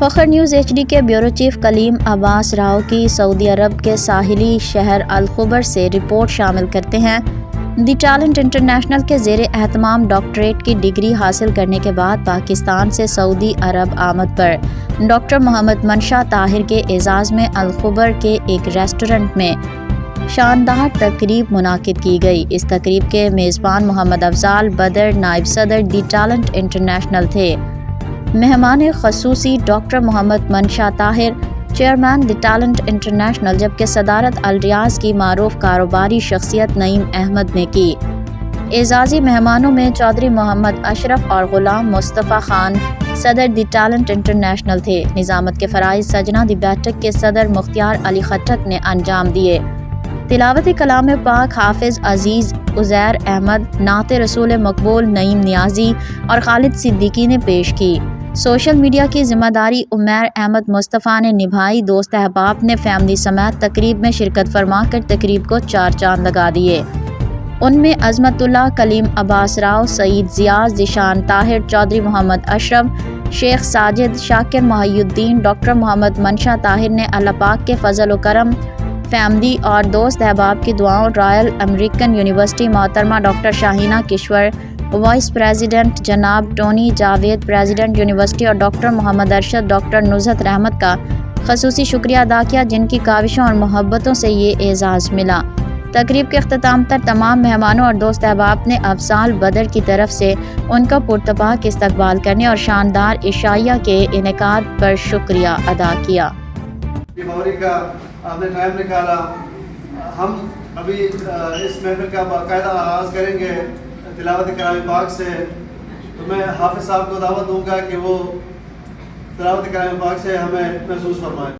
فخر news HD کے bureau chief کلیم عباس راؤ کی سعودی عرب کے ساحلی شہر الخبر سے رپورٹ شامل کرتے ہیں۔ دی ٹیلنٹ انٹرنیشنل کے زیر اہتمام ڈاکٹریٹ کی ڈگری حاصل کرنے کے بعد پاکستان سے سعودی عرب آمد پر ڈاکٹر محمد منشا طاہر کے اعزاز میں الخبر کے ایک ریسٹورنٹ میں شاندار تقریب منعقد کی گئی۔ اس تقریب کے میزبان محمد افضال بدر نائب صدر دی ٹیلنٹ انٹرنیشنل تھے۔ مہمان خصوصی ڈاکٹر محمد منشا طاہر چیئرمین دی ٹیلنٹ انٹرنیشنل، جبکہ صدارت الریاض کی معروف کاروباری شخصیت نعیم احمد نے کی۔ اعزازی مہمانوں میں چودھری محمد اشرف اور غلام مصطفیٰ خان صدر دی ٹیلنٹ انٹرنیشنل تھے۔ نظامت کے فرائض سجنا دی بیٹھک کے صدر مختار علی خٹک نے انجام دیے۔ تلاوت کلام پاک حافظ عزیز عزیر احمد، نعت رسول مقبول نعیم نیازی اور خالد صدیقی نے پیش کی۔ سوشل میڈیا کی ذمہ داری عمیر احمد مصطفیٰ نے نبھائی۔ دوست احباب نے فیملی سمیت تقریب میں شرکت فرما کر تقریب کو چار چاند لگا دیے۔ ان میں عظمت اللہ، کلیم عباس راؤ، سعید زیاز، ذیشان طاہر، چودھری محمد اشرف، شیخ ساجد، شاکر محی الدین، ڈاکٹر محمد منشا طاہر نے اللہ پاک کے فضل و کرم، فیملی اور دوست احباب کی دعاؤں، رائل امریکن یونیورسٹی محترمہ ڈاکٹر شاہینہ کشور، وائس پریزیڈنٹ جناب ٹونی جاوید، پریزیڈنٹ یونیورسٹی اور ڈاکٹر محمد ارشد، ڈاکٹر نزہت رحمت کا خصوصی شکریہ ادا کیا، جن کی کاوشوں اور محبتوں سے یہ اعزاز ملا۔ تقریب کے اختتام پر تمام مہمانوں اور دوست احباب نے افضال بدر کی طرف سے ان کا پرتپاک استقبال کرنے اور شاندار عشائیہ کے انعقاد پر شکریہ ادا کیا۔ آپ نے ٹائم نکالا۔ ہم ابھی اس محفل کا باقاعدہ آغاز کریں گے تلاوت کلام پاک سے، تو میں حافظ صاحب کو دعوت دوں گا کہ وہ تلاوت کلام پاک سے ہمیں محسوس فرمائیں۔